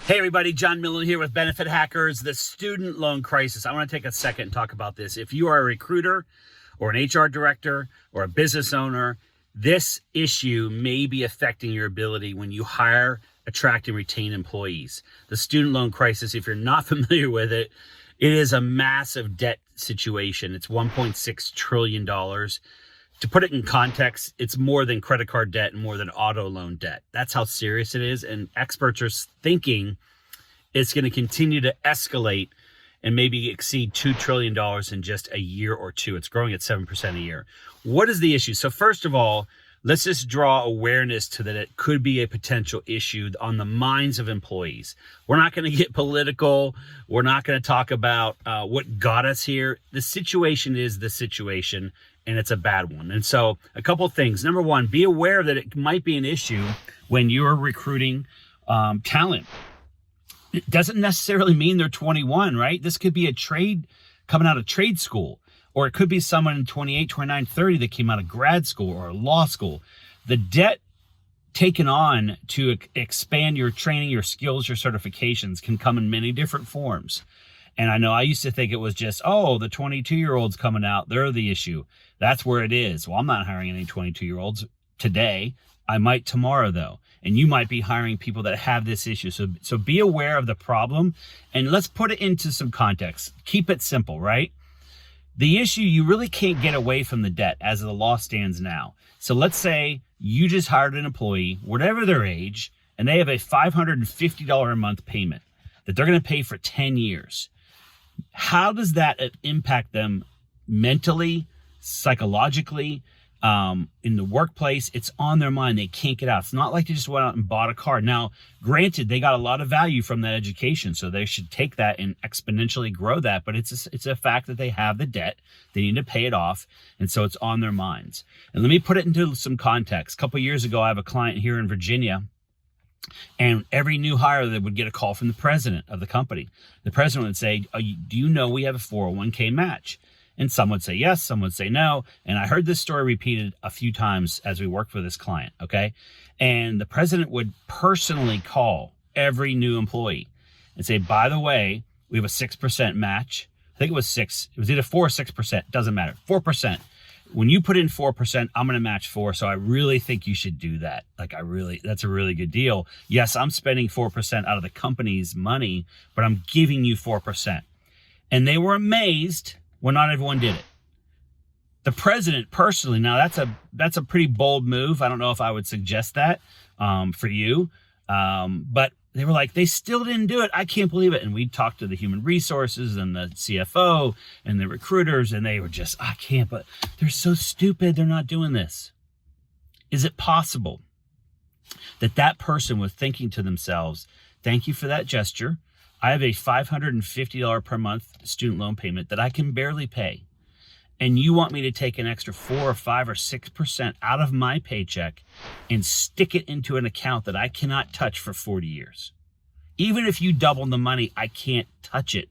Hey everybody, John Millen here with Benefit Hackers, the student loan crisis. I want to take a second and talk about this. If you are a recruiter or an HR director or a business owner, this issue may be affecting your ability when you hire, attract, and retain employees. The student loan crisis, if you're not familiar with it, it is a massive debt situation. It's $1.6 trillion. To put it in context, it's more than credit card debt and more than auto loan debt. That's how serious it is. And experts are thinking it's going to continue to escalate and maybe exceed $2 trillion in just a year or two. It's growing at 7% a year. What is the issue? So first of all, let's just draw awareness to that it could be a potential issue on the minds of employees. We're not going to get political. We're not going to talk about what got us here. The situation is the situation, and it's a bad one. And so a couple of things. Number one, be aware that it might be an issue when you're recruiting talent. It doesn't necessarily mean they're 21, right? This could be a trade coming out of trade school, or it could be someone in 28, 29, 30 that came out of grad school or law school. The debt taken on to expand your training, your skills, your certifications can come in many different forms. And I know I used to think it was just, oh, the 22-year-olds coming out, they're the issue. That's where it is. Well, I'm not hiring any 22-year-olds today. I might tomorrow, though. And you might be hiring people that have this issue. So be aware of the problem, and let's put it into some context. Keep it simple, right? The issue, you really can't get away from the debt as the law stands now. So let's say you just hired an employee, whatever their age, and they have a $550 a month payment that they're going to pay for 10 years. How does that impact them mentally, psychologically, in the workplace? It's on their mind. They can't get out. It's not like they just went out and bought a car. Now, granted, they got a lot of value from that education, so they should take that and exponentially grow that. But it's a fact that they have the debt. They need to pay it off, and so it's on their minds. And let me put it into some context. A couple of years ago, I have a client here in Virginia, and every new hire, they would get a call from the president of the company. The president would say, do you know we have a 401k match? And some would say yes, some would say no. And I heard this story repeated a few times as we worked for this client, okay? And the president would personally call every new employee and say, by the way, we have a 6% match. I think it was 6. It was either 4 or 6%. Doesn't matter. 4%. When you put in 4%, I'm going to match 4. So I really think you should do that. That's a really good deal. Yes, I'm spending 4% out of the company's money, but I'm giving you 4%. And they were amazed when not everyone did it. The president personally, now that's a pretty bold move. I don't know if I would suggest that for you. But they were like, they still didn't do it. I can't believe it. And we talked to the human resources and the CFO and the recruiters, and they were just, I can't, but they're so stupid. They're not doing this. Is it possible that that person was thinking to themselves, thank you for that gesture. I have a $550 per month student loan payment that I can barely pay. And you want me to take an extra 4 or 5 or 6% out of my paycheck and stick it into an account that I cannot touch for 40 years. Even if you double the money, I can't touch it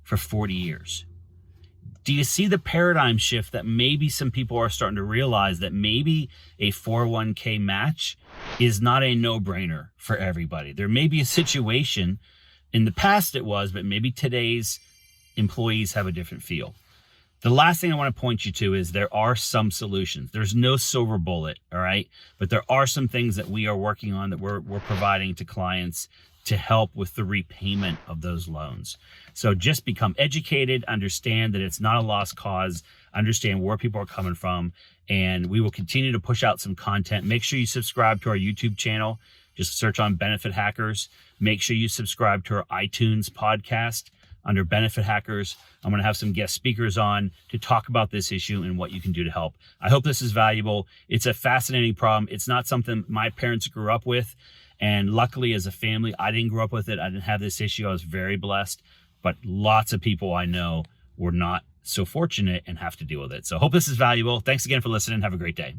for 40 years. Do you see the paradigm shift that maybe some people are starting to realize that maybe a 401k match is not a no-brainer for everybody? There may be a situation, in the past it was, but maybe today's employees have a different feel. The last thing I want to point you to is there are some solutions. There's no silver bullet, all right? But there are some things that we are working on that we're providing to clients to help with the repayment of those loans. So just become educated, understand that it's not a lost cause, understand where people are coming from, and we will continue to push out some content. Make sure you subscribe to our YouTube channel. Just search on Benefit Hackers. Make sure you subscribe to our iTunes podcast under Benefit Hackers. I'm going to have some guest speakers on to talk about this issue and what you can do to help. I hope this is valuable. It's a fascinating problem. It's not something my parents grew up with. And luckily, as a family, I didn't grow up with it. I didn't have this issue. I was very blessed. But lots of people I know were not so fortunate and have to deal with it. So hope this is valuable. Thanks again for listening. Have a great day.